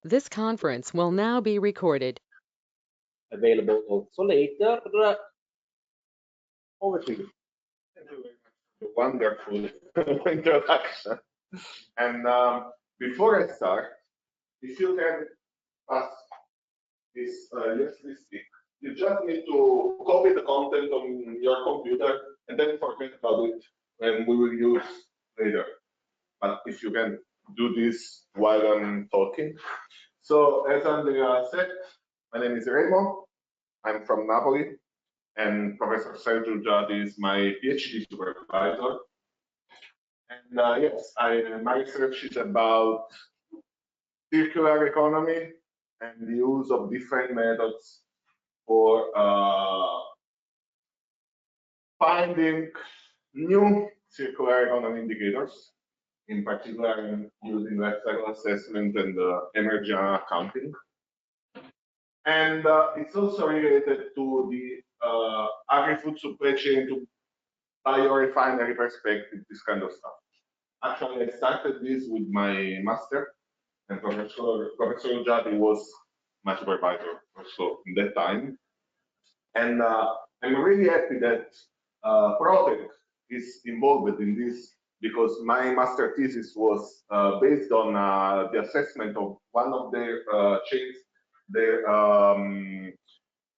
This conference will now be recorded. Available also later. Over to you. Thank you very much for the wonderful introduction. And before I start, if you can pass this USB stick, you just need to copy the content on your computer and then forget about it when we will use later. But if you can do this while I'm talking. So as Andrea said, my name is Raymond. I'm from Napoli, and Professor S.Ulgiati is my PhD supervisor. And yes, my research is about circular economy and the use of different methods for finding new circular economy indicators, in particular using life cycle assessment and energy accounting. And it's also related to the agri-food supply chain, to biorefinery perspective, this kind of stuff. Actually, I started this with my master, and Professor S.Ulgiati was my supervisor also in that time. And I'm really happy that Protec is involved in this, because my master thesis was based on the assessment of one of their chains, their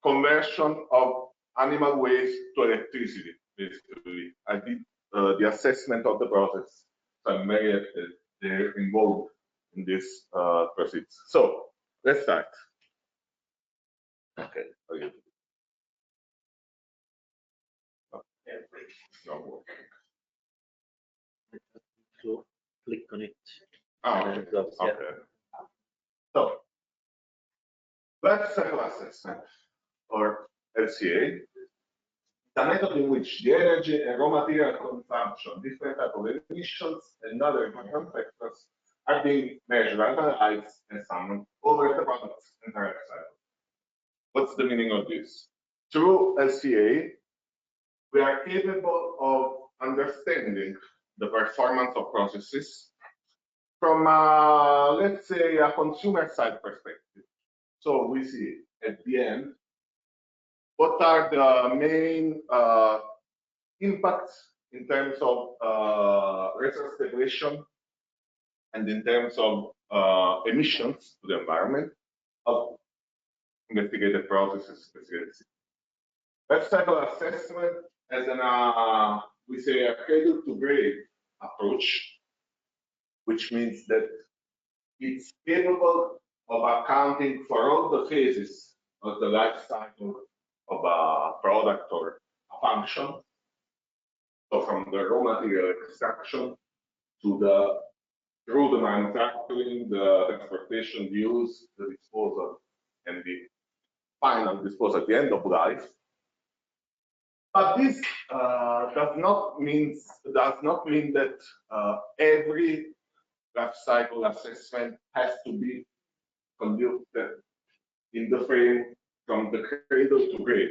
conversion of animal waste to electricity, basically. I did the assessment of the process, so I'm very happy that they're involved in this proceeds. So let's start. Okay. It's not working. So click on it. Oh, okay. So, life cycle assessment, or LCA, the method in which the energy and raw material consumption, different types of emissions, and other important factors are being measured, analyzed, and summed over the product's entire cycle. What's the meaning of this? Through LCA, we are capable of understanding the performance of processes from, let's say, a consumer side perspective. So we see at the end what are the main impacts in terms of resource depletion and in terms of emissions to the environment of investigated processes. Life cycle assessment as an, we say, a cradle to grave approach, which means that it's capable of accounting for all the phases of the life cycle of a product or a function. So from the raw material extraction to through the manufacturing, the transportation, the use, the disposal, and the final disposal at the end of life. But this does not mean that every life cycle assessment has to be conducted in the frame from the cradle to grave.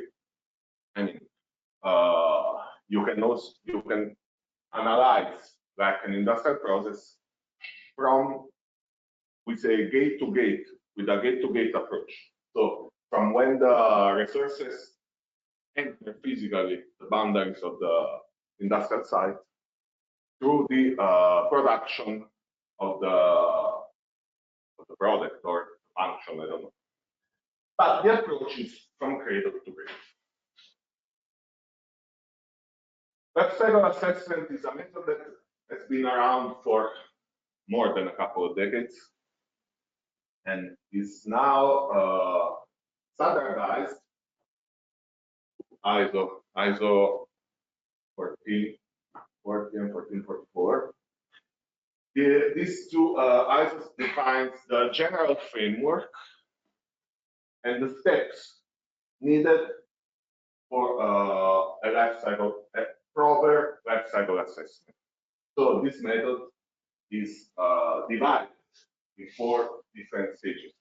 I mean, you can analyze like an industrial process from, we say, gate to gate, with a gate-to-gate approach. So from when the resources enter physically the boundaries of the industrial site through the production of the product or function, I don't know. But the approach is from cradle to grave. Life cycle assessment is a method that has been around for more than a couple of decades and is now standardized ISO 1440 and 1444. These two ISOs defines the general framework and the steps needed for a proper life cycle assessment. So this method is divided in 4 different stages.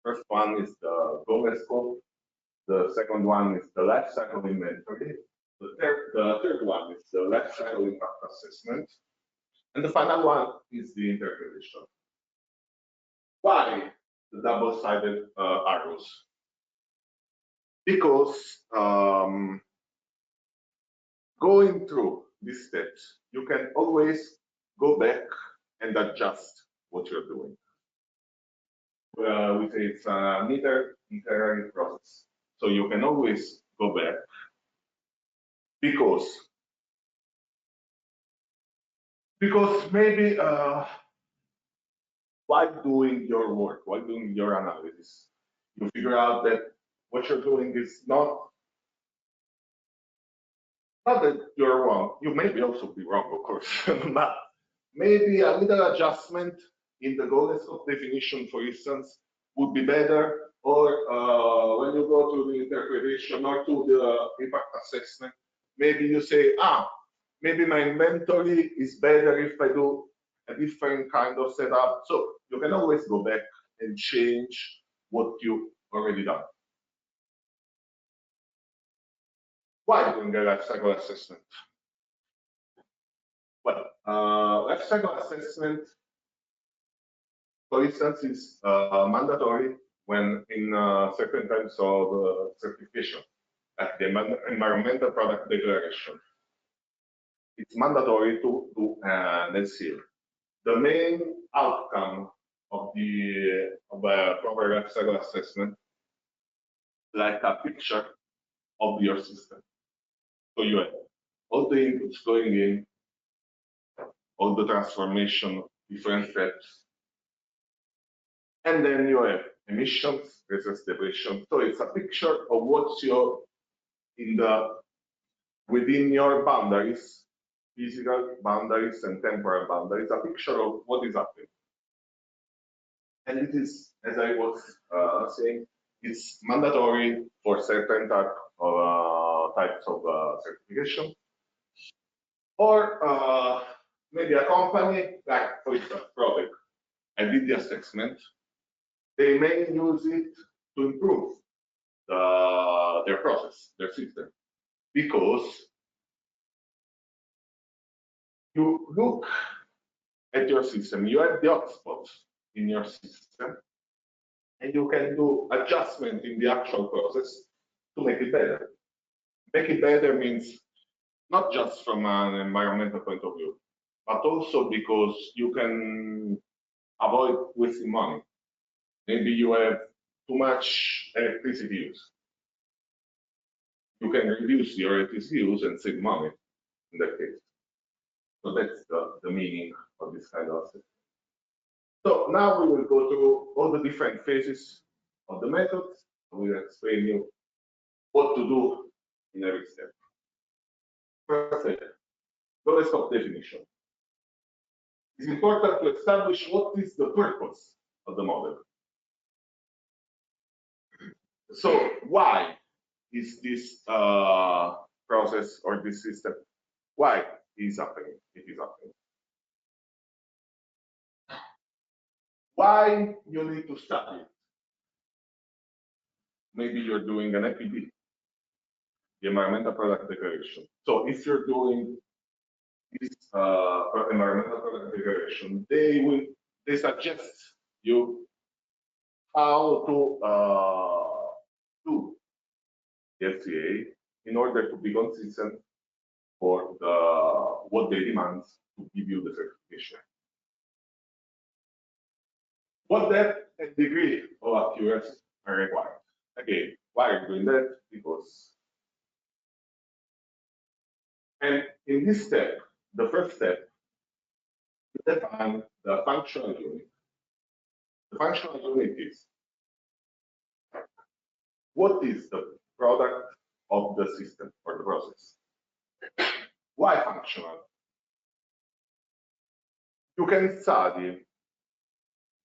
First one is the Gomez scope. The second one is the life cycle inventory. The third one is the life cycle impact assessment. And the final one is the interpretation. Why the double-sided arrows? Because going through these steps, you can always go back and adjust what you're doing. We say it's an iterative process. So you can always go back because maybe while doing your work, while doing your analysis, you figure out that what you're doing is not that you're wrong. You may also be wrong, of course, but maybe a little adjustment in the goal scope definition, for instance, would be better. Or when you go to the interpretation or to the impact assessment, maybe you say, maybe my inventory is better if I do a different kind of setup. So you can always go back and change what you already done. Why doing a life cycle assessment? Well, life cycle assessment, for instance, is mandatory when in certain types of certification, like the environmental product declaration. It's mandatory to do an LCA. The main outcome of a proper life cycle assessment, like a picture of your system. So you have all the inputs going in, all the transformation, different steps, and then you have emissions, resource depletion. So it's a picture of what's within your boundaries, physical boundaries and temporal boundaries, a picture of what is happening. And it is, as I was saying, it's mandatory for certain types of certification. Or maybe a company, like for instance, product, I did the assessment, they may use it to improve their process, their system, because you look at your system, you have the hotspots in your system, and you can do adjustment in the actual process to make it better. Make it better means not just from an environmental point of view, but also because you can avoid wasting money. Maybe you have too much electricity use. You can reduce your electricity use and save money in that case. So that's the meaning of this kind of system. So now we will go through all the different phases of the method. We'll explain you what to do in every step. First step, goal scope definition. It's important to establish what is the purpose of the model. So why is this process or this system, why is happening? It is happening. Why you need to study it? Maybe you're doing an EPD, the environmental product declaration. So if you're doing this environmental product declaration, they suggest you how to do the LCA in order to be consistent for what they demand to give you the certification. What depth and degree of accuracy are required? Again, why are you doing that? Because, and in this step, the first step, you define the functional unit. The functional unit is what is the product of the system or the process. Why functional? You can study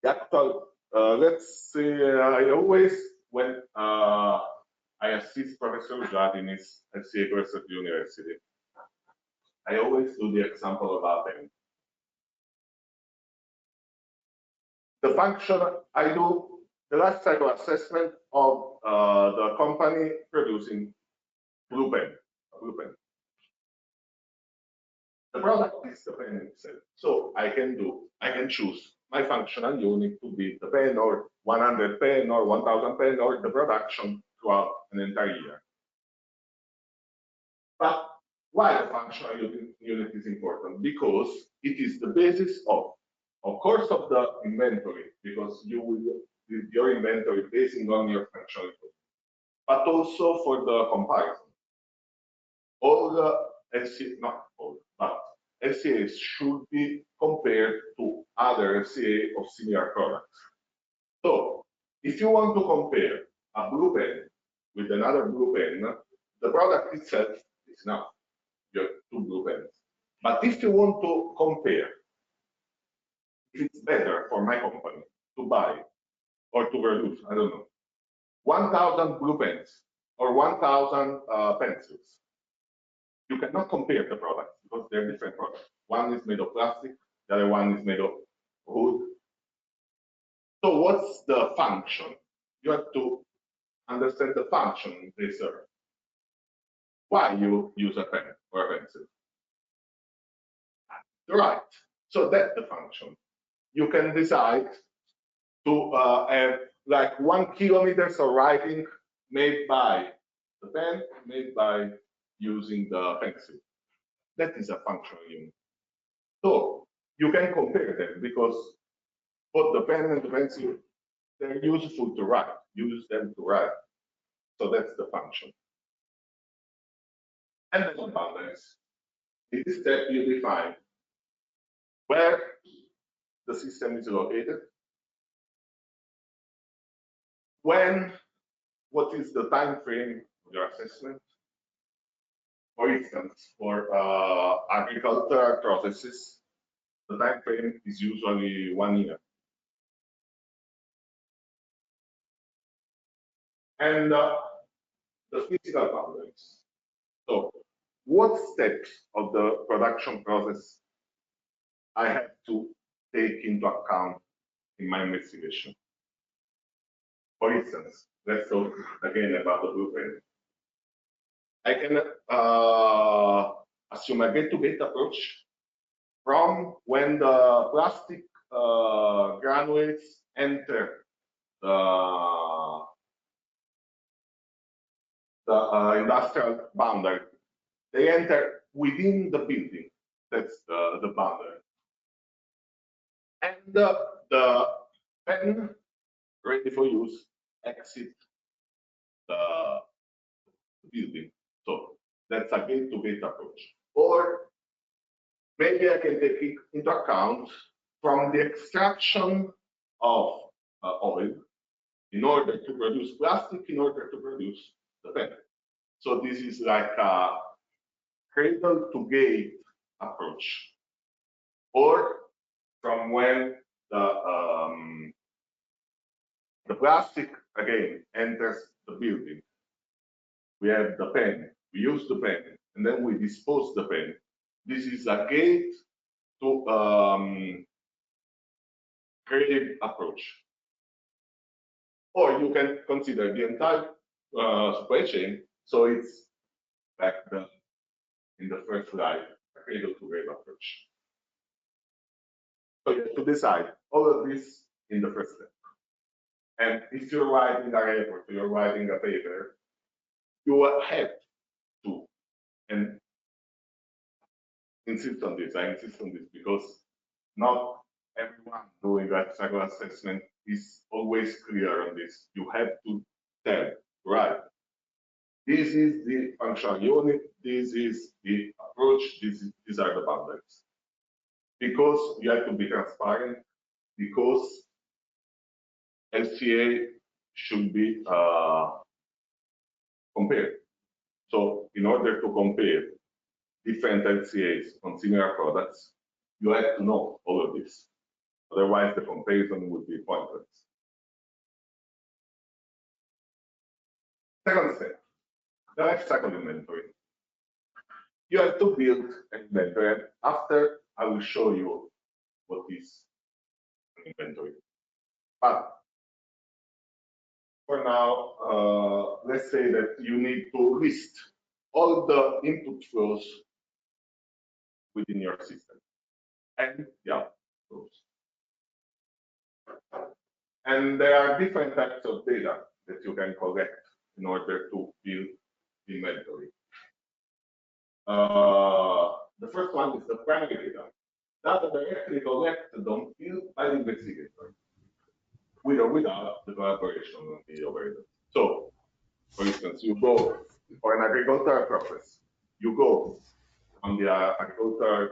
the actual, let's say, I always, when I assist Professor S.Ulgiati in his LCA course at the university, I always do the example of happening. The function, I do the life cycle assessment of the company producing blue pen. The product is the pen itself. So I can choose my functional unit to be the pen or 100 pen or 1000 pen or the production throughout an entire year. But why the functional unit is important? Because it is the basis of course, of the inventory, because you will build your inventory basing on your functional unit, but also for the comparison. All the LCA, not all, but LCAs should be compared to other LCA of similar products. So, if you want to compare a blue pen with another blue pen, the product itself is enough. You have two blue pens. But if you want to compare, if it's better for my company to buy or to produce, I don't know, 1,000 blue pens or 1,000 pencils, you cannot compare the products because they're different products. One is made of plastic, the other one is made of wood. So what's the function? You have to understand the function they serve. Why you use a pen or a pencil? Right. So that's the function. You can decide to have like 1 kilometer of writing made by the pen, made by using the pencil. That is a functional unit. So you can compare them because both the pen and the pencil, they're useful to write. Use them to write. So that's the function. And then the boundaries. In this step, you define where the system is located, when, what is the time frame of your assessment. For instance, for agricultural processes, the time frame is usually 1 year. And the physical boundaries. So, what steps of the production process I have to take into account in my investigation? For instance, let's talk again about the blueprint. I can assume a gate-to-gate approach from when the plastic granules enter the industrial boundary. They enter within the building. That's the boundary. And the pen ready for use exit the building. So that's a gate-to-gate approach. Or maybe I can take it into account from the extraction of oil in order to produce plastic, in order to produce the pen. So this is like a cradle-to-gate approach. Or from when the plastic again enters the building, we have the pen, we use the pen, and then we dispose the pen. This is a gate to creative approach. Or you can consider the entire supply chain. So it's like in the first slide, a cradle-to-grave approach. So you have to decide all of this in the first step. And if you're writing a report, you're writing a paper, you have to, and insist on this, I insist on this because not everyone doing life cycle assessment is always clear on this. You have to tell, right, this is the functional unit, this is the approach, these are the boundaries. Because you have to be transparent, because LCA should be compared. So in order to compare different LCAs on similar products, you have to know all of this. Otherwise, the comparison would be pointless. Second step, the life cycle inventory. You have to build an inventory. And after, I will show you what is an inventory. But for now, let's say that you need to list all the input flows within your system and the output flows. And there are different types of data that you can collect in order to build inventory. The first one is the primary data. Data directly collected on field by the investigator, with or without the collaboration of the operator. So, for instance, you go for an agricultural process, you go on the agricultural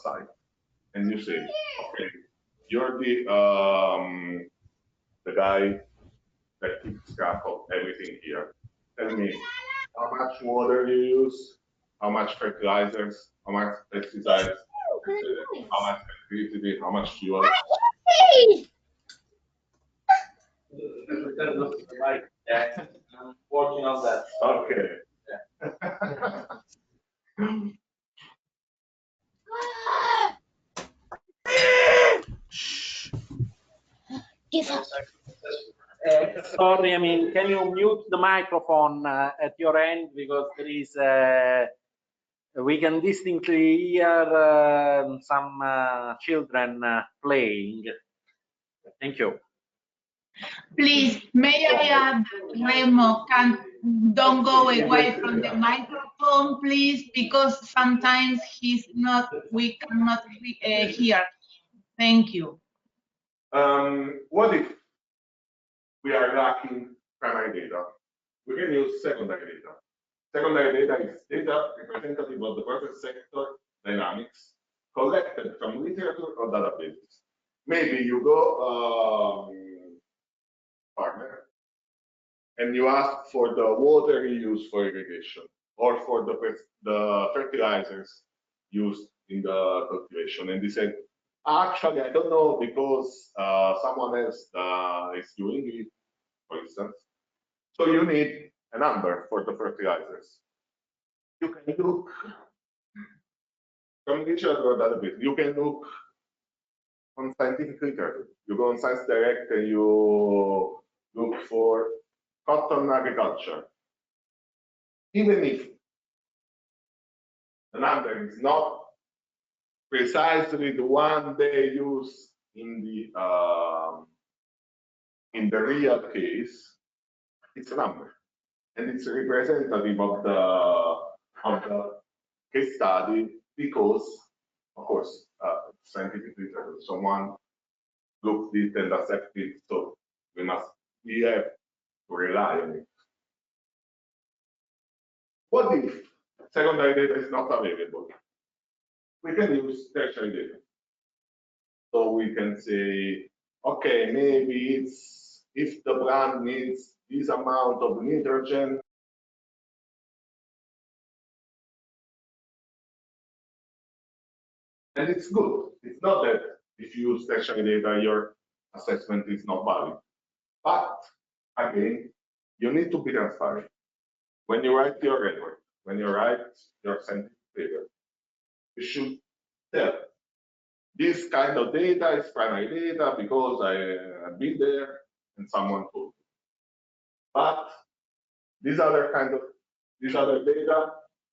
site, and you say, okay, you're the guy that keeps track of everything here. Tell me how much water you use, how much fertilizers, how much pesticides, how much electricity, how much fuel. Like that. I'm working on that. Okay. Sorry, I mean, can you mute the microphone at your end, because there is we can distinctly hear some children playing. Thank you. Please, may I add, Remo, don't go away from the microphone, please, because sometimes we cannot hear. Thank you. What if we are lacking primary data? We can use secondary data. Secondary data is data representative of the process sector dynamics collected from literature or databases. Maybe you go farmer and you ask for the water you use for irrigation or for the fertilizers used in the cultivation, and they said, actually, I don't know, because someone else is doing it, for instance. So you need a number for the fertilizers. You can look from literature or database. You can look on scientific literature. You go on Science Direct and you look for cotton agriculture. Even if the number is not precisely the one they use in the real case, it's a number, and it's representative of the case study, because, of course, scientific literature, someone looked it and accepted it, so we have to rely on it. What if secondary data is not available? We can use tertiary data. So we can say, okay, maybe it's if the plant needs this amount of nitrogen, and it's good. It's not that if you use tertiary data, your assessment is not valid. But again, you need to be transparent. When you write your report, when you write your scientific paper, you should tell this kind of data is primary data because I have been there and someone told me. But this other data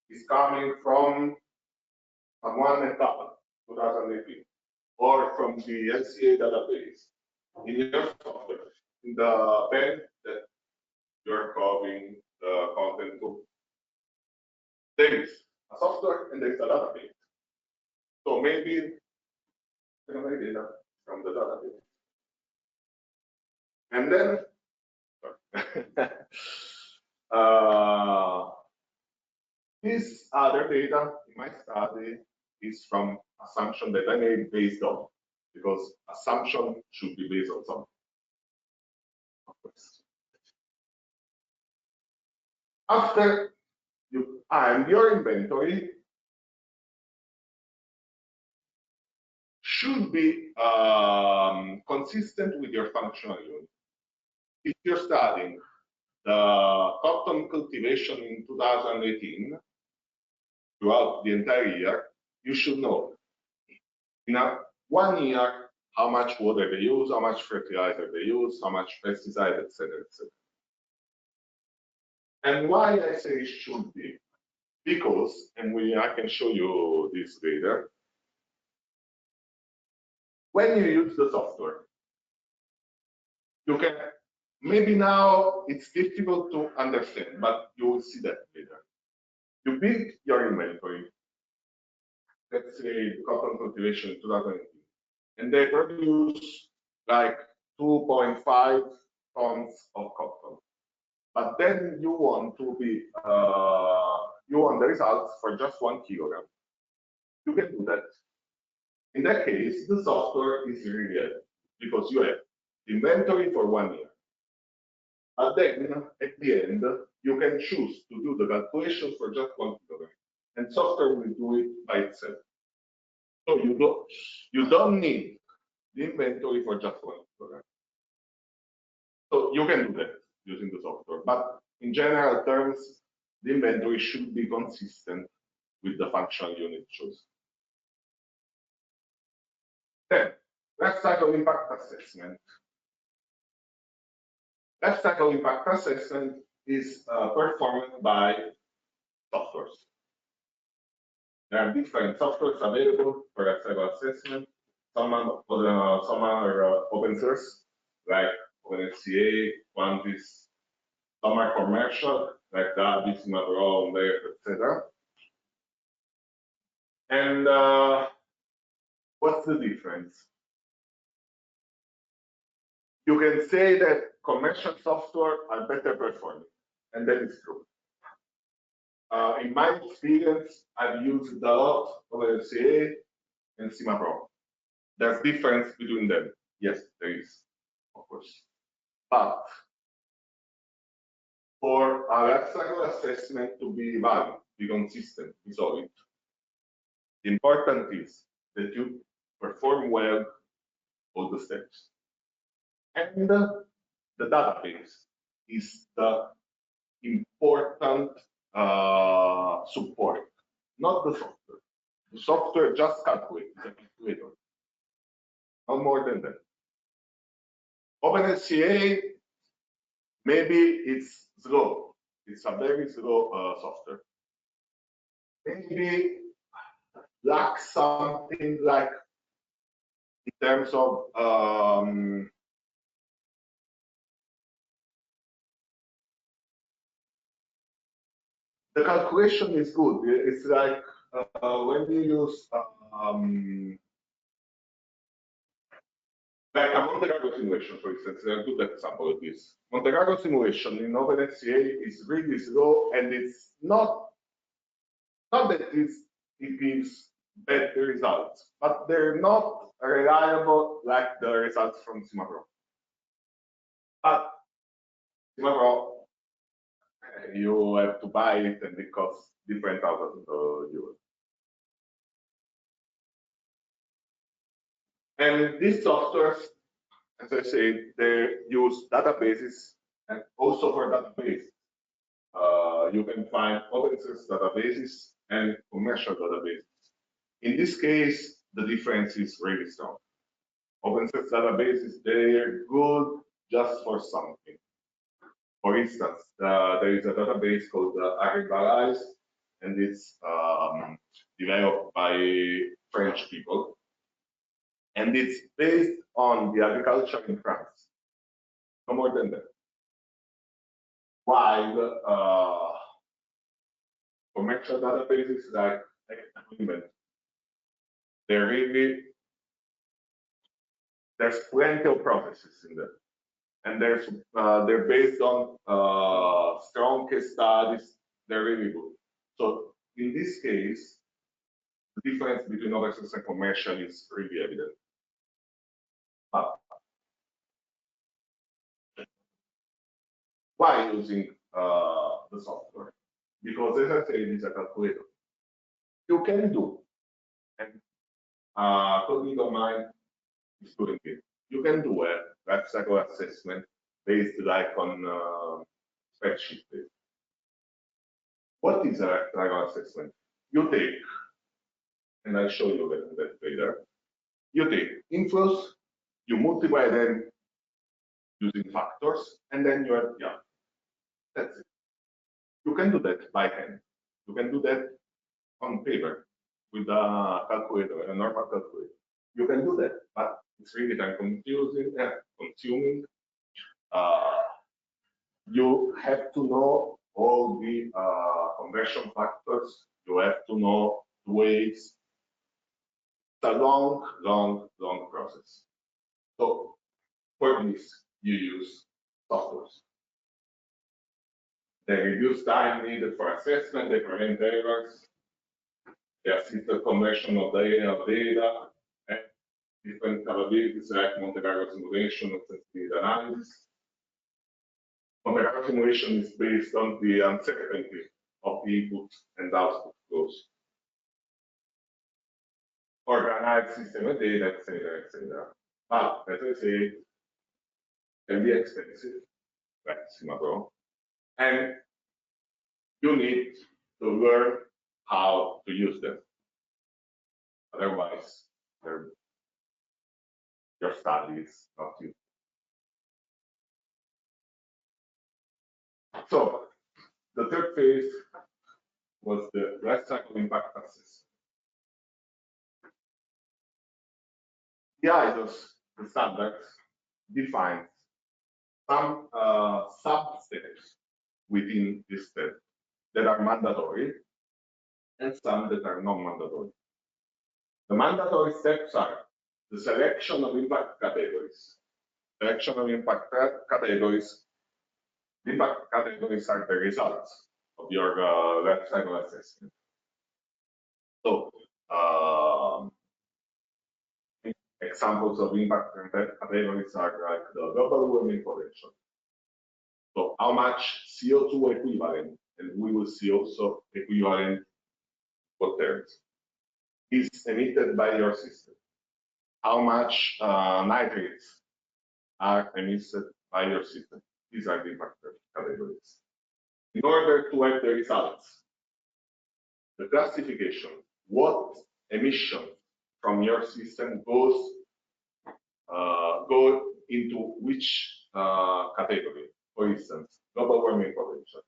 is coming from someone in 2018, or from the LCA database in your software, in the pen that you're copying the content to. There is a software and there is a database. So maybe primary data from the database. And then this other data in my study is from assumption that I made based on, because assumption should be based on something. After you and your inventory should be consistent with your functional unit. If you're studying the cotton cultivation in 2018 throughout the entire year, you should know in 1 year how much water they use, how much fertilizer they use, how much pesticide, etc., etc. And why I say should be? Because, and I can show you this later, when you use the software, You can, maybe now it's difficult to understand, but you will see that later. You build your inventory, let's say cotton cultivation in 2018, and they produce like 2.5 tons of cotton. But then you want to be, you want the results for just 1 kilogram. You can do that. In that case, the software is really helpful because you have inventory for 1 year. But then at the end, you can choose to do the calculation for just 1 kilogram, and software will do it by itself. So you don't need the inventory for just 1 kilogram. So you can do that using the software, but in general terms, the inventory should be consistent with the functional unit chosen. Then, life cycle impact assessment. Life cycle impact assessment is performed by softwares. There are different softwares available for life cycle assessment. Some are open source, like LCA, Quantis. Some are commercial, like Gabi, Simabro, etc. And what's the difference? You can say that commercial software are better performing, and that is true. In my experience, I've used a lot of LCA and Simabro. There's difference between them. Yes, there is, of course. But for a life cycle assessment to be valid, be consistent, be solid, the important is that you perform well all the steps. And the database is the important support, not the software. The software just calculates, it's a calculator, not more than that. OpenLCA, maybe it's slow. It's a very slow software. Maybe lacks something like in terms of the calculation is good. It's like when you use like a Monte Carlo simulation, for instance, a good example of this. Monte Carlo simulation in OpenLCA is really slow, and it's not that it gives bad results, but they're not reliable like the results from Simabro. But Simabro, you have to buy it, and it costs different thousands of euros. And these softwares, as I said, they use databases, and also for databases, you can find open source databases and commercial databases. In this case, the difference is really strong. Open source databases, they're good just for something. For instance, there is a database called agrifood, and it's developed by French people. And it's based on the agriculture in France. No more than that. While commercial databases like agreement, there's plenty of processes in them, and they're based on strong case studies. They're really good. So in this case, the difference between open source and commercial is really evident. Why using the software? Because as I said, it's a calculator. You can do, and a colleague of mine is doing it. You can do a life cycle assessment based like on spreadsheet based. What is a life cycle assessment? You take, and I'll show you that later. You take inflows, you multiply them using factors, and then you have the output. That's it. You can do that by hand. You can do that on paper with a calculator, a normal calculator. You can do that, but it's really time consuming. you have to know all the conversion factors. You have to know the ways. It's a long, long, long process. So for this, you use softwares. They reduce time needed for assessment, they prevent errors, they assist the conversion of data, and different capabilities like Monte Carlo simulation and sensitivity analysis. Monte Carlo simulation is based on the uncertainty of the input and output flows. Organized system of data, etc., etc. But as I say, can be expensive, like Simapro, and you need to learn how to use them. Otherwise, your study is not useful. So the third phase was the life cycle impact assessment. The ISOs, the standards, defines some sub-steps within this step that are mandatory and some that are non-mandatory. The mandatory steps are the selection of impact categories. Selection of impact categories. The impact categories are the results of your life cycle assessment. So, examples of impact categories are like the global warming potential. So, how much CO2 equivalent, and we will see also equivalent what terms, is emitted by your system. How much nitrates are emitted by your system. These are the impact categories. In order to have the results, the classification, what emission from your system go into which category. For instance, global warming potential.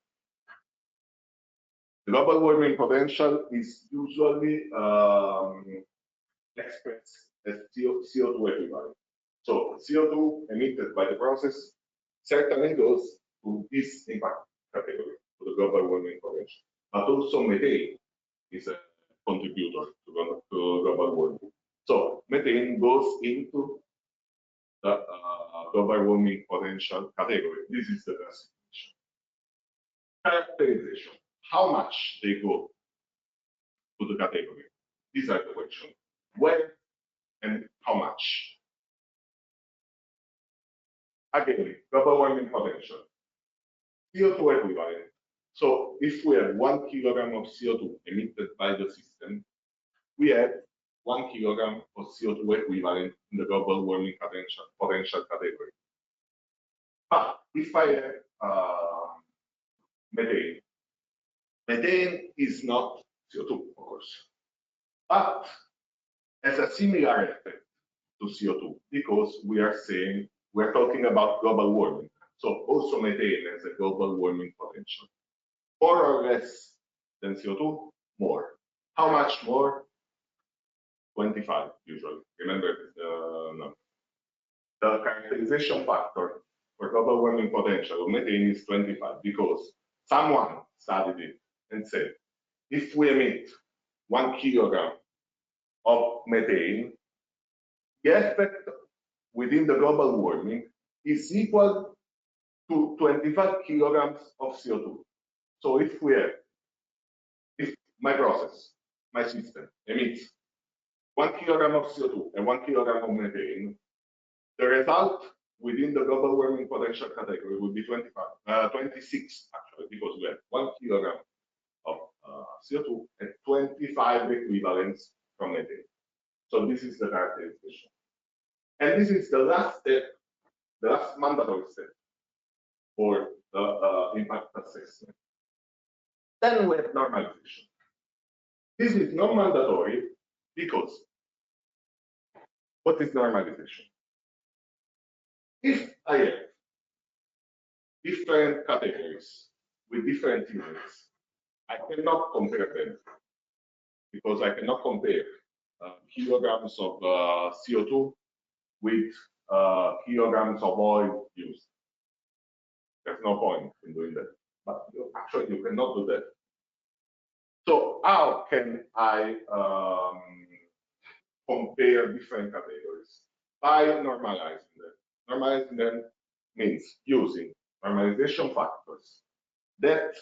The global warming potential is usually expressed as CO2 equivalent. So CO2 emitted by the process certainly goes to this impact category, to the global warming potential. But also methane is a contributor to global warming. So methane goes into the global warming potential category. This is the classification. Characterization. How much they go to the category? These are the questions. Where and how much? Again, global warming potential. CO2 equivalent. So if we have 1 kilogram of CO2 emitted by the system, we have 1 kilogram of CO2 equivalent in the global warming potential category. But if I have methane, methane is not CO2, of course, but has a similar effect to CO2 because we are saying we're talking about global warming. So also methane has a global warming potential. More or less than CO2, more. How much more? 25 usually. Remember the number. The characterization factor for global warming potential of methane is 25 because someone studied it and said, if we emit 1 kilogram of methane, the effect within the global warming is equal to 25 kilograms of CO2. So if my process, my system emits 1 kilogram of CO2 and 1 kilogram of methane, the result within the global warming potential category would be 26 actually, because we have 1 kilogram of CO2 and 25 equivalents from methane. So this is the characterization. And this is the last step, the last mandatory step for the impact assessment. Then we have normalization. This is not mandatory because what is normalization? If I have different categories with different units, I cannot compare them because I cannot compare kilograms of CO2 with kilograms of oil used. no point in doing that. But actually, you cannot do that. So how can I compare different categories? By normalizing them. Normalizing them means using normalization factors that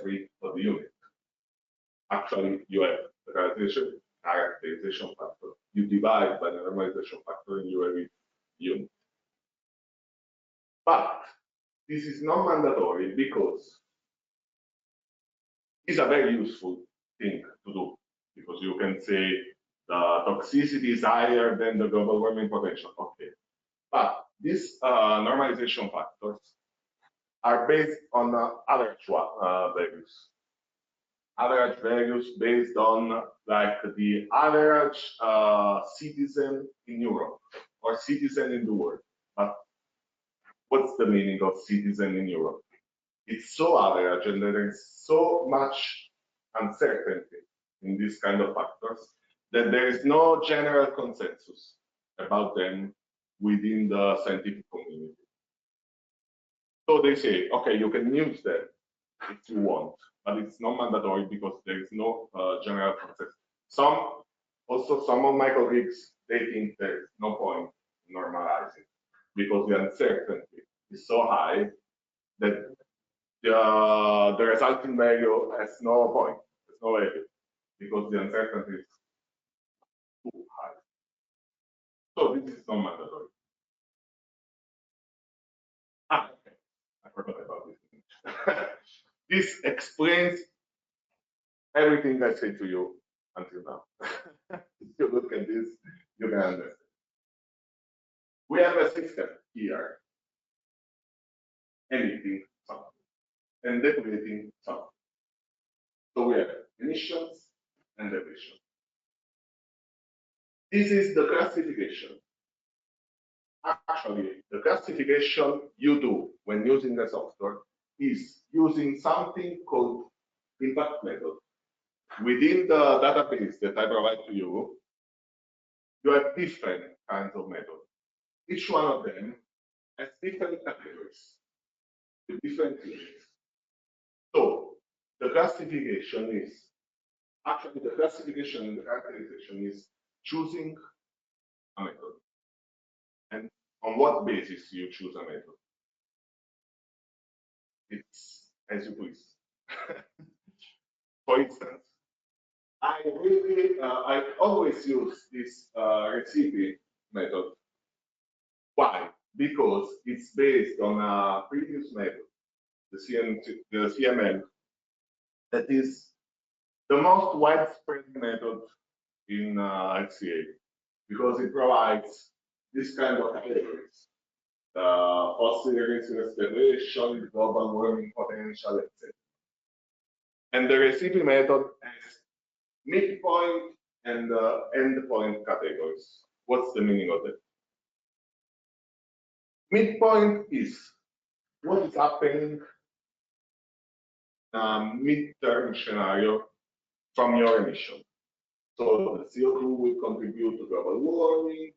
read for the unit. Actually, you have the characterization factor. You divide by the normalization factor and you have a unit. But this is not mandatory because it's a very useful thing to do, because you can say the toxicity is higher than the global warming potential. Okay, but these normalization factors are based on average values. Average values based on like the average citizen in Europe or citizen in the world. But what's the meaning of citizen in Europe? It's so average and there is so much uncertainty in these kind of factors that there is no general consensus about them within the scientific community. So they say, okay, you can use them if you want, but it's not mandatory because there is no general consensus. Some of my colleagues, they think there is no point in normalizing because the uncertainty is so high that the resulting value has no point, has no value, because the uncertainty is too high. So this is not mandatory. Okay. I forgot about this. This explains everything I said to you until now. If you look at this, you can understand. We have a system here, emitting something and depleting something. So we have emissions and depletion. This is the classification. Actually, the classification you do when using the software is using something called impact method. Within the database that I provide to you, you have different kinds of methods. Each one of them has different categories with different units. So the classification is actually the classification and the characterization is choosing a method. And on what basis you choose a method? It's as you please. For instance, I always use this recipe method. Why? Because it's based on a previous method, the CML, that is the most widespread method in LCA, because it provides this kind of categories: fossil resource depletion, global warming potential, etc. And the recipe method has midpoint and endpoint categories. What's the meaning of that? Midpoint is what is happening in a midterm scenario from your emission. So the CO2 will contribute to global warming,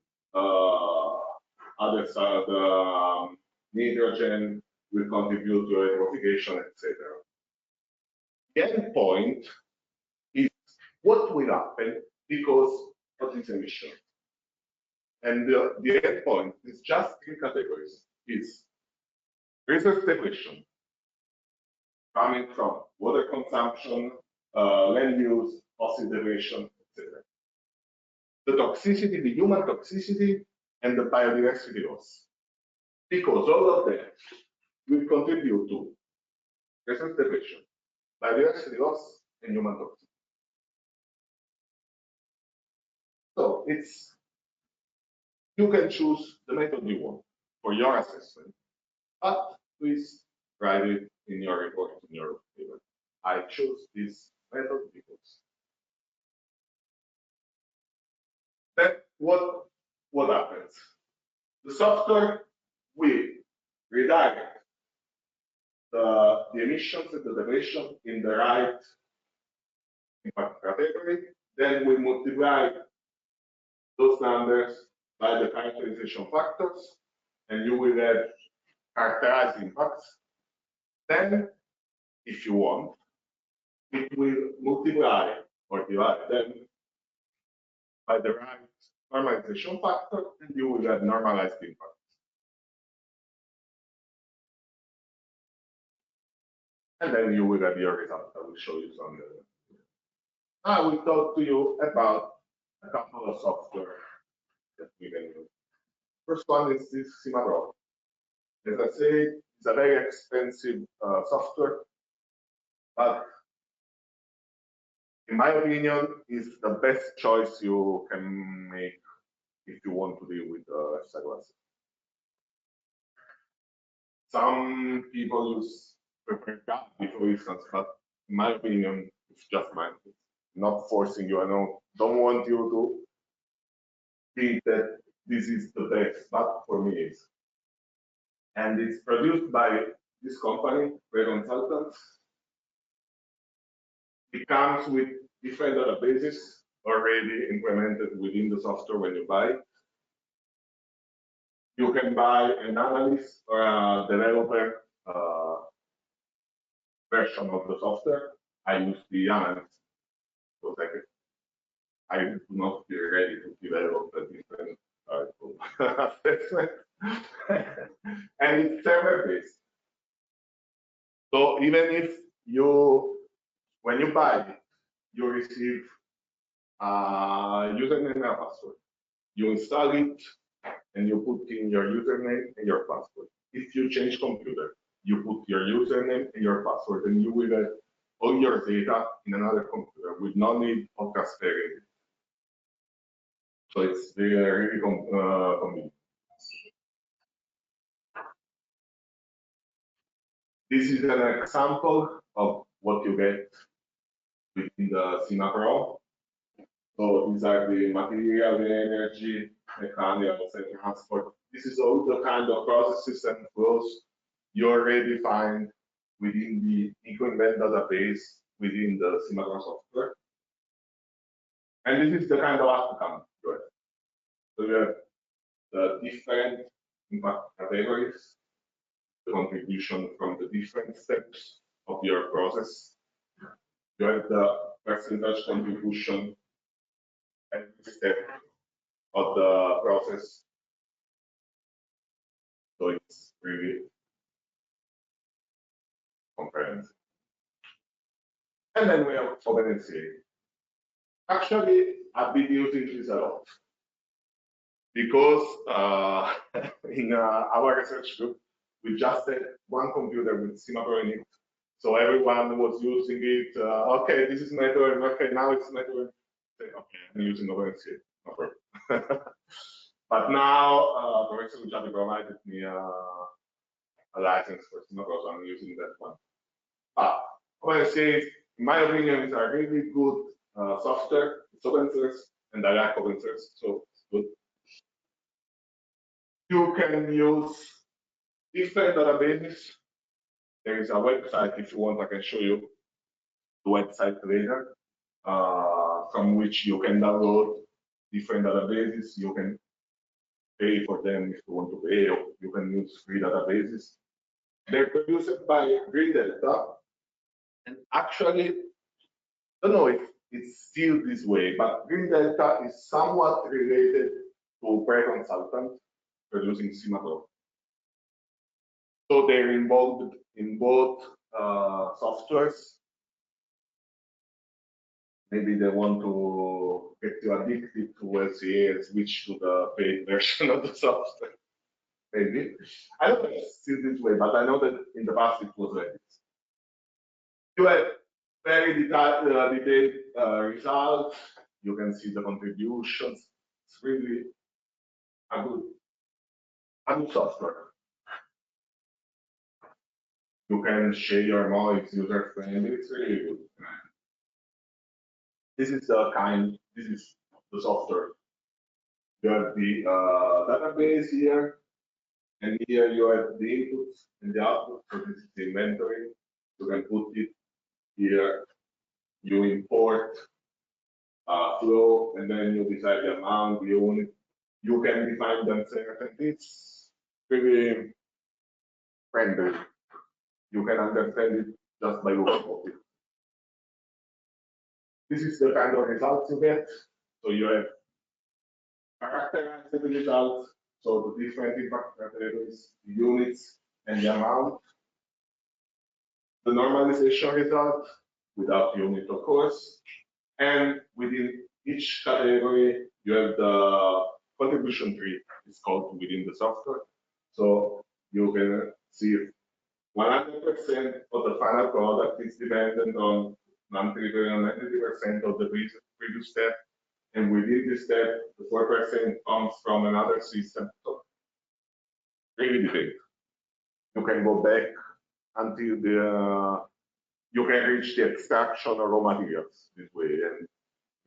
others are the nitrogen will contribute to eutrophication, etc. The endpoint is what will happen because of this emission. And the endpoint is just three categories. It's resource depletion, coming from water consumption, land use, fossil depletion, etc. The toxicity, the human toxicity, and the biodiversity loss. Because all of that will contribute to resource depletion, biodiversity loss, and human toxicity. So you can choose the method you want for your assessment, but please write it in your report, in your paper. I chose this method because. Then what happens? The software will redirect the emissions and the depletion in the right impact category. Then we multiply those numbers by the characterization factors and you will have characterized impacts. Then, if you want, it will multiply or divide them by the right normalization factor, and you will have normalized impacts. And then you will have your result. I will show you some. I will talk to you about a couple of software that we can use. First one is this CIMA-Pro. As I say, it's a very expensive software, but in my opinion, is the best choice you can make if you want to deal with S.Ulgiati. Some people prefer Gatsby, for instance, but in my opinion, it's just mine. It's not forcing you. I don't want you to think that this is the best, but for me it is. And it's produced by this company, R.Santagata. It comes with different databases already implemented within the software when you buy it. You can buy an analyst or a developer version of the software. I use the analyst because I do not feel ready to develop a different assessment. And it's server-based. So even if when you buy it, you receive a username and a password. You install it and you put in your username and your password. If you change computer, you put your username and your password, and you will have all your data in another computer with no need of transferring it. So it's really convenient. This is an example of what you get within the CIMA-Pro. So these are the material, the energy, mechanics, and transport. This is all the kind of processes and flows you already find within the EcoInvent database within the CIMA-Pro software. And this is the kind of outcome you have. So you have the different impact categories, the contribution from the different steps of your process. You have the percentage contribution every step of the process. So it's really comprehensive. And then we have OpenLCA. Actually, I've been using this a lot because in our research group, we just had one computer with CIMA-Pro in it. So everyone was using it. Okay, this is method. Okay, now it's method. Okay, I'm using OpenLCA. No problem. But now, Professor S.Ulgiati provided me a license for CIMA-Pro, so I'm using that one. OpenLCA, in my opinion, is a really good software. It's open source, and I like open source, so it's good. You can use different databases. There is a website, if you want, I can show you the website later, from which you can download different databases. You can pay for them if you want to pay, or you can use free databases. They're produced by Green Delta, and actually, I don't know if it's still this way, but Green Delta is somewhat related to R.Consultant producing CIMA-Pro. So they're involved in both softwares. Maybe they want to get you addicted to LCA and switch to the paid version of the software. Maybe. I don't know if it's still this way, but I know that in the past it was like this. You have very detailed results. You can see the contributions. It's really a good software. You can share your noise, user friendly. It's really good. This is the software. You have the database here, and here you have the inputs and the outputs. So this is the inventory. You can put it here. You import flow, and then you decide the amount, the unit. You can define them separately. It's pretty friendly. You can understand it just by looking at it. This is the kind of results you get. So you have characterized the results, so the different impact categories, the units, and the amount. The normalization result without unit, of course. And within each category, you have the contribution tree, it's called within the software. So you can see 100% of the final product is dependent on 93% of the previous step. And within this step, the 4% comes from another system. So really detailed. You can go back until you can reach the extraction of raw materials this way and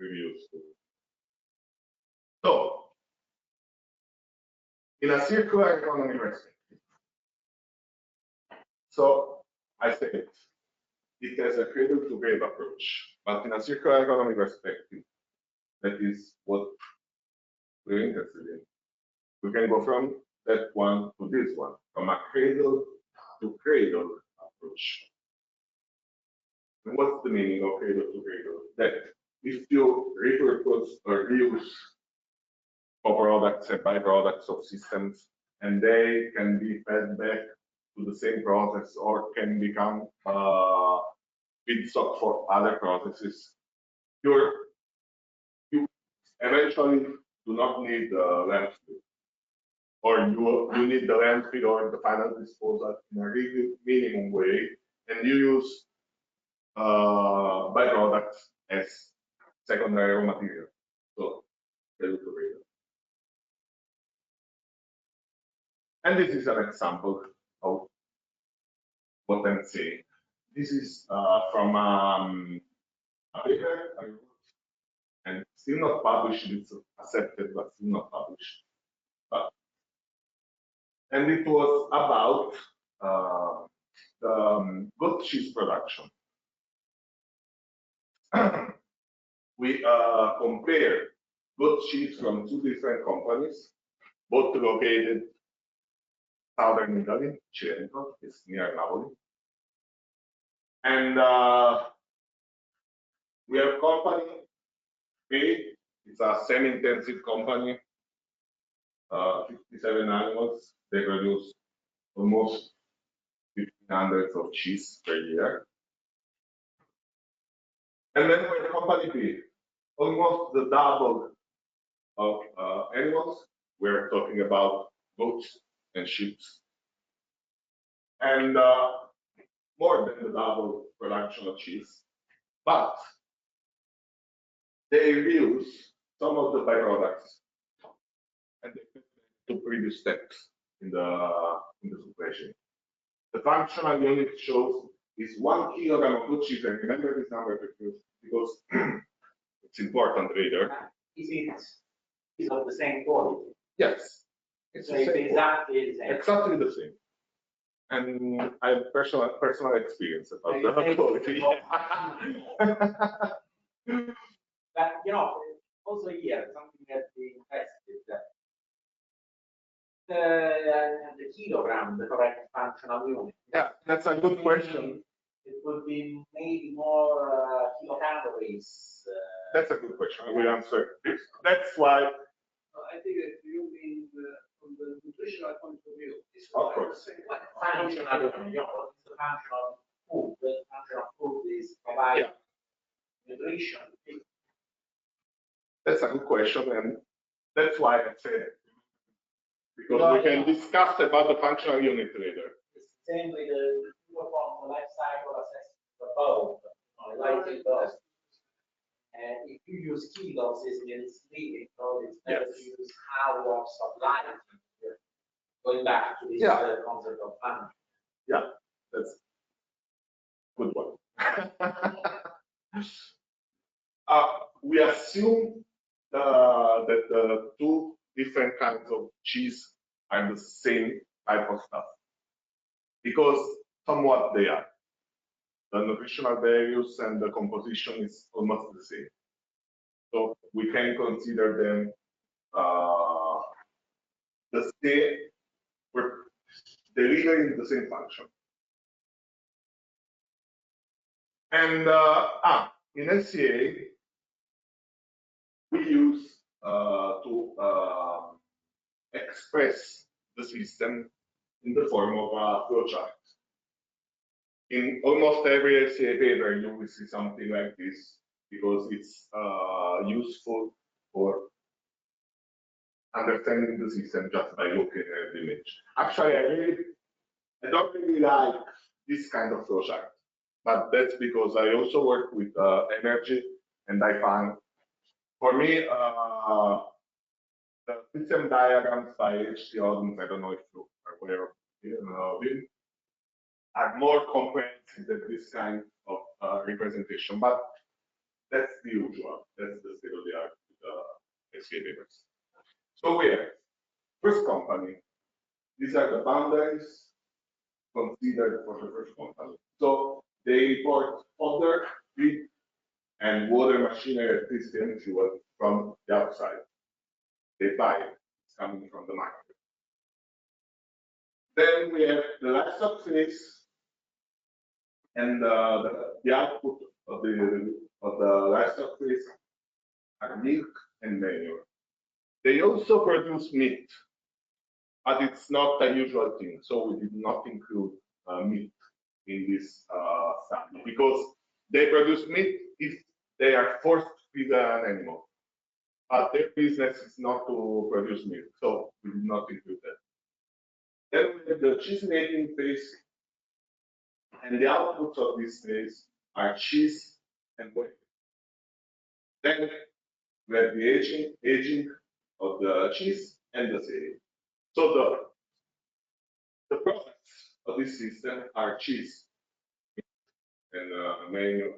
reuse. So, in a circular economy perspective, so I said it has a cradle-to-grave approach, but in a circular economy perspective, that is what we're interested in. We can go from that one to this one, from a cradle-to-cradle approach. And what's the meaning of cradle-to-cradle? That if you repurpose or reuse co-products and byproducts of systems, and they can be fed back to the same process or can become feedstock for other processes, you eventually do not need the landfill, or you need the landfill or the final disposal in a really minimum way, and you use byproducts as secondary raw material. So, and this is an example of what I'm saying. This is from a paper I wrote, and still not published. It's accepted, but still not published. And it was about the goat cheese production. We compared goat cheese from two different companies, both located southern Italy, Cilento, is near Napoli. And we have company A, it's a semi-intensive company, 57 animals, they produce almost 1,500 of cheese per year. And then we have company B, almost the double of animals. We're talking about goats and sheep. And more than the double production of cheese. But they reuse some of the byproducts and they put to previous steps in the supply chain. The functional unit shows is 1 kilogram of goat cheese, and remember this number because it's important later. Is of the same quality? Yes, it's exactly the same. Exactly the same. And I have personal experience about the quality. But also here something that we tested. The kilogram, the correct functional unit. Yeah, that's a good question. It would be maybe more kilocalories. That's a good question. I will answer. That's why. I think that you mean from the nutritional point of view. Of course. Functional, what is the functional food? The functional food is provide nutrition. That's a good question, and that's why I said it. Because we can discuss about the functional unit later. It's the same with the life cycle assessment above, like those. And if you use kilos, it's misleading. So it's better to use hours of life. Going back to this concept of function. Yeah, that's a good one. We assume that the two different kinds of cheese are the same type of stuff because somewhat they are. The nutritional values and the composition is almost the same. So we can consider them the same. delivering the same function. And in LCA, we use to express the system in the form of a flowchart. In almost every LCA paper, you will see something like this because it's useful for understanding the system just by looking at the image. Actually, I don't really like this kind of flowchart, but that's because I also work with energy, and I find, for me, the system diagrams by H.Ulgiati, I don't know if you are aware of it, are more comprehensive than this kind of representation, but that's the usual, that's the state of the art with LCA papers. So we have first company. These are the boundaries considered for the first company. So they import fodder, feed, and water, machinery, electricity, and fuel from the outside. They buy it. It's coming from the market. Then we have the livestock phase and the output of the livestock phase are milk and manure. They also produce meat, but it's not a usual thing. So we did not include meat in this study because they produce meat if they are forced to feed an animal. But their business is not to produce milk, so we did not include that. Then we have the cheese making phase, and the outputs of this phase are cheese and whey. Then we have the aging of the cheese and the sale. So the products of this system are cheese and manure.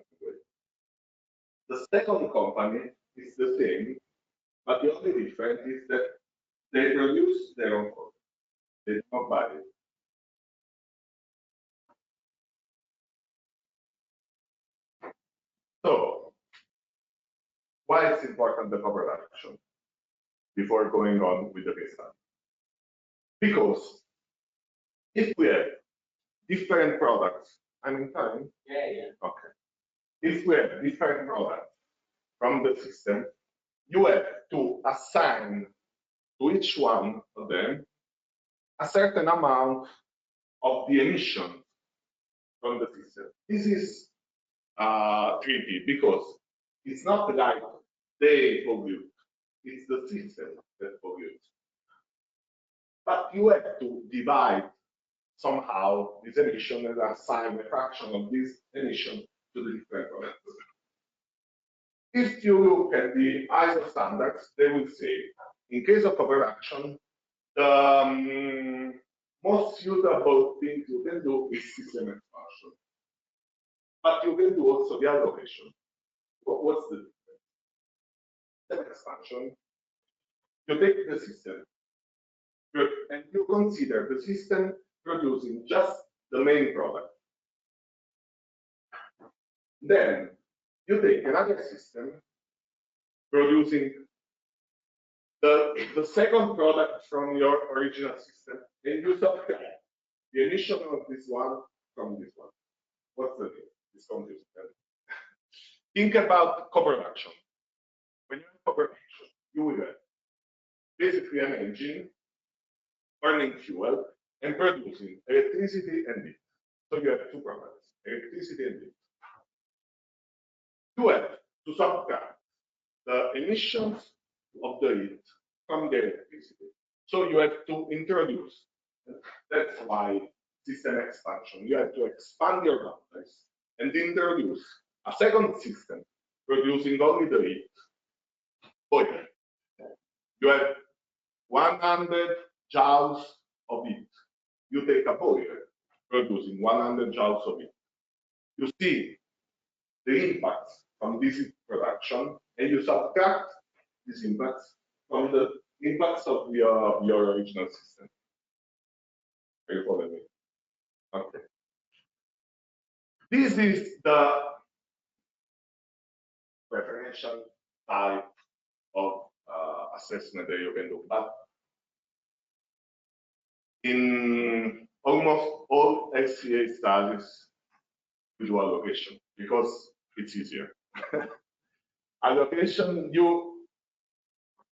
The second company is the same, but the only difference is that they produce their own product. They do not buy it. So, why is important the co-production before going on with the case study? Because if we have different products, I'm in time? Yeah. Okay. If we have different products from the system, you have to assign to each one of them a certain amount of the emission from the system. This is tricky because it's not like they pollute, it's the system that pollutes. But you have to divide somehow this emission and assign a fraction of this emission to the different products. If you look at the ISO standards, they will say, in case of overreaction, the most suitable thing you can do is system expansion. But you can do also the allocation. What's the difference? System expansion, you take the system and you consider the system producing just the main product. Then you take another system producing the second product from your original system, and you subtract the emission of this one from this one. What's the deal? It's confusing. Think about co-production. When you have co-production, you will have basically an engine burning fuel and producing electricity and heat. So you have two products, electricity and heat. You have to subtract the emissions of the heat from the electricity. So you have to introduce, that's why system expansion, you have to expand your boundaries and introduce a second system producing only the heat. Boiler. You have 100 joules of heat. You take a boiler producing 100 joules of heat. You see the impacts from this production, and you subtract these impacts from the impacts of your original system. Are you following me? Okay. This is the preferential type of assessment that you can do. But in almost all LCA studies we do allocation because it's easier. Allocation, you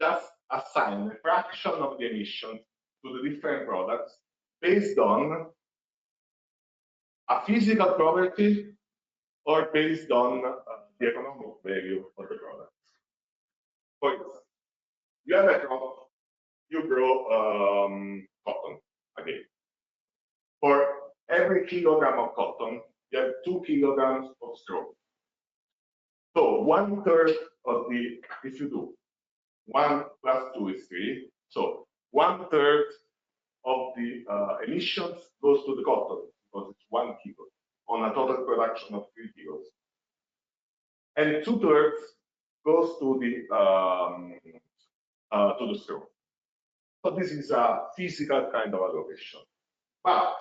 just assign a fraction of the emissions to the different products based on a physical property or based on the economic value of the product. For instance, you have a crop, you grow cotton again. For every kilogram of cotton, you have 2 kilograms of straw. So 1/3 of the, if you do 1 + 2 is 3, so 1/3 of the emissions goes to the cotton because it's 1 kilo on a total production of 3 kilos. And 2/3 goes to the straw. So this is a physical kind of allocation. But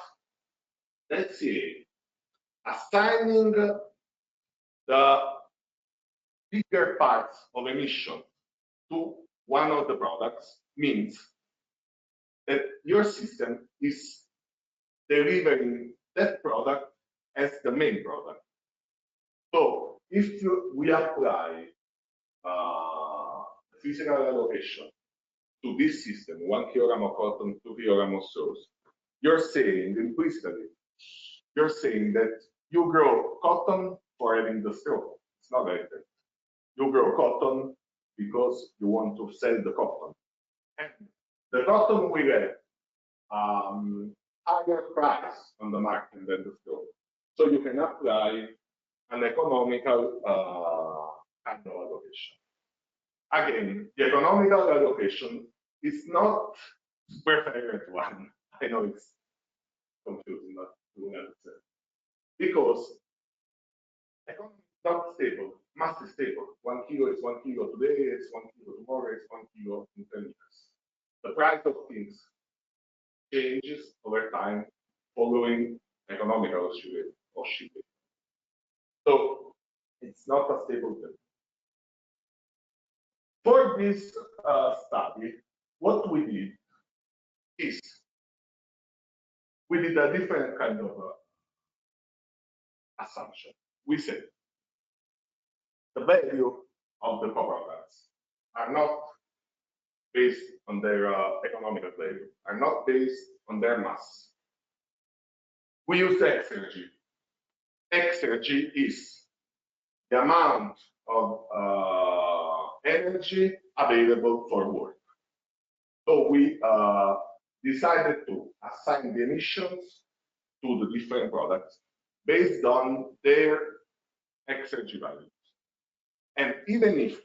let's see, assigning the bigger parts of emission to one of the products means that your system is delivering that product as the main product. So if we apply physical allocation to this system, 1 kilogram of cotton, 2 kilograms of straw, you're saying implicitly, you're saying that you grow cotton for having the straw. It's not like that. You grow cotton because you want to sell the cotton. And the cotton will have higher price on the market than the straw. So you can apply an economical kind of allocation. Again, the economical allocation is not preferred one. I know it's confusing, but to understand. Because economy is not stable, mass is stable. 1 kilo is 1 kilo today, it's 1 kilo tomorrow, it's 1 kilo in 10 years. The price of things changes over time following economical oscillation. So it's not a stable thing. For this study, what we did is we did a different kind of assumption. We said the value of the products are not based on their economical value, are not based on their mass. We use exergy. Exergy is the amount of energy available for work. So we decided to assign the emissions to the different products based on their exergy values. And even if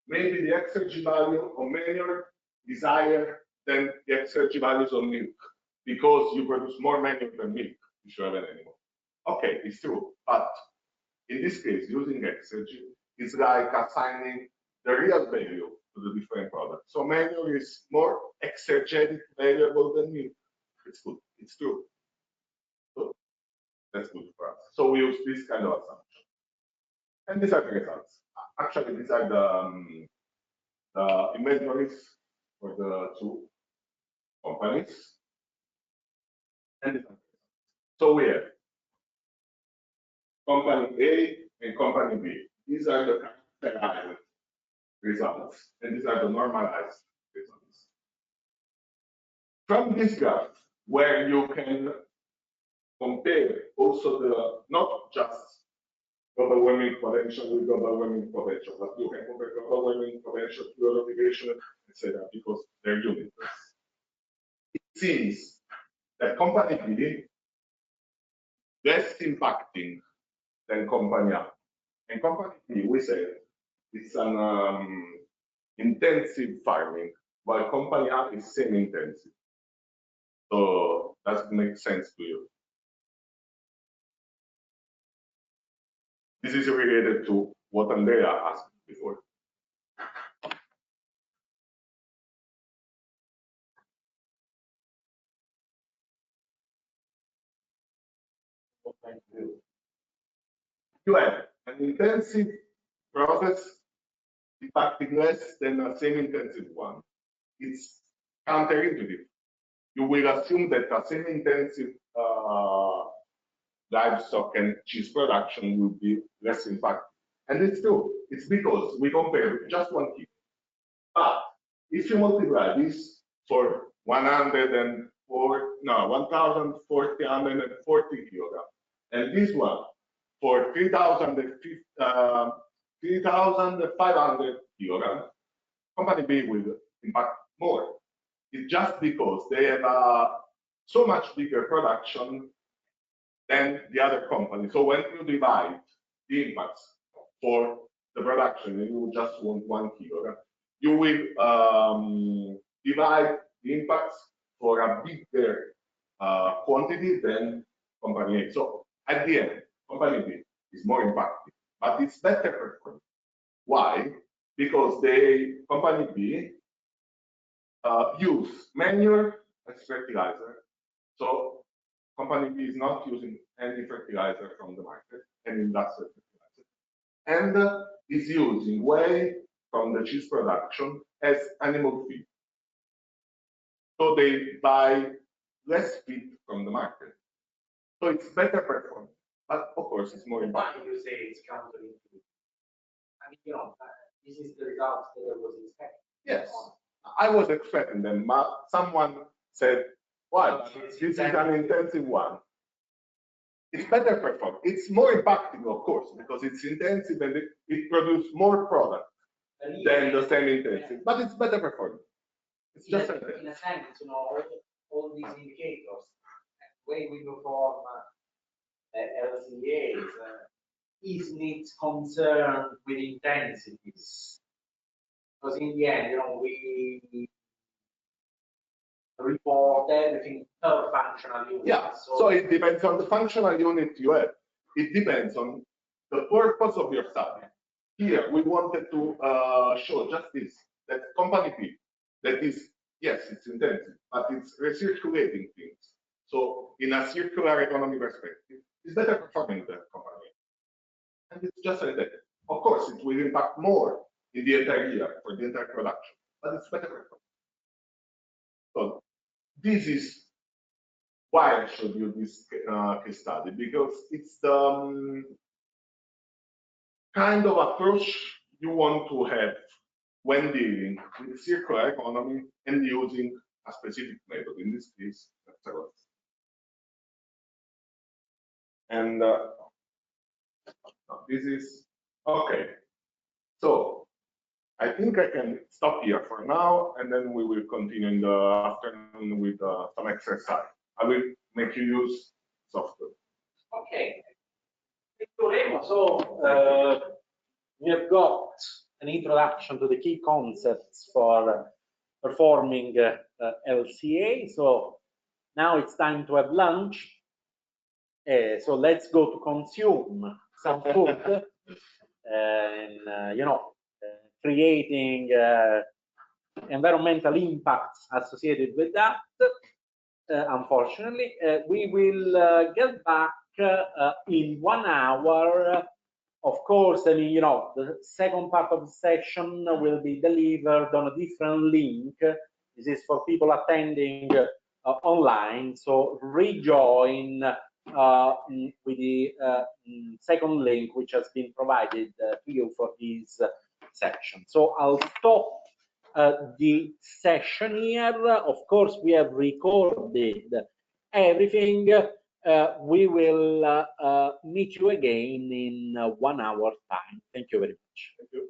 maybe the exergy value of manure is higher than the exergy values of milk, because you produce more manure than milk if you have an animal. Okay, it's true, but in this case, using exergy is like assigning the real value to the different products. So manure is more exergetic variable than milk. It's good, it's true. So that's good for us. So we use this kind of assumption. And these are the results. Actually, these are the inventories for the 2 companies. And so we have company A and company B. These are the characterized results, and these are the normalized results. From this graph, where you can compare also the, not just global warming potential with global warming potential, but you can compare global warming potential to irrigation, etc., because they're units. It seems that company B less impacting than company A. And company B, we said, it's an intensive farming, while company A is semi-intensive. So does it make sense to you? This is related to what Andrea asked before. You have an intensive process impacting less than a semi-intensive one. It's counterintuitive. you will assume that a semi-intensive livestock and cheese production will be less impactful. And it's true. It's because we compare just 1 kilo. But if you multiply this for 1,440 kilograms, and this one for 3,500 kilograms, company B will impact more. It's just because they have so much bigger production than the other company. So when you divide the impacts for the production and you just want 1 kilogram, you will divide the impacts for a bigger quantity than company A. So at the end, company B is more impacted, but it's better performing. Why? Because the company B use manure as fertilizer. So company B is not using any fertilizer from the market, any industrial fertilizer, and is using whey from the cheese production as animal feed. So they buy less feed from the market. So it's better performance, but of course it's more important. Why do you say it's counterintuitive? I mean, this is the result that I was expecting. Yes, I was expecting them, but someone said, "Why? This is an intensive one." It's better performance. It's more impacting, of course, because it's intensive and it produces more product than the semi-intensive, but it's better performance. It's just in a sense, all these indicators, the way we perform LCAs, isn't it concerned with intensities? Because in the end, we report everything per functional unit. Yeah, so it depends on the functional unit you have. It depends on the purpose of your study. Here, we wanted to show just this, that company B, that is, yes, it's intensive, but it's recirculating things. So in a circular economy perspective, it's better performing than company. And it's just like that. Of course, it will impact more in the entire year for the entire production, but it's better performing. So this is why I showed you this case study, because it's the kind of approach you want to have when dealing with circular economy and using a specific method, in this case, and this is okay. So I think I can stop here for now, and then we will continue in the afternoon with some exercise. I will make you use software. Okay. So we have got an introduction to the key concepts for performing LCA. So now it's time to have lunch. So let's go to consume some food and creating environmental impacts associated with that. Unfortunately, we will get back in 1 hour. Of course, I mean, the second part of the session will be delivered on a different link. This is for people attending online. So rejoin with the second link, which has been provided to you for this section. So I'll stop the session here. Of course, we have recorded everything. We will meet you again in 1 hour time. Thank you very much. Thank you.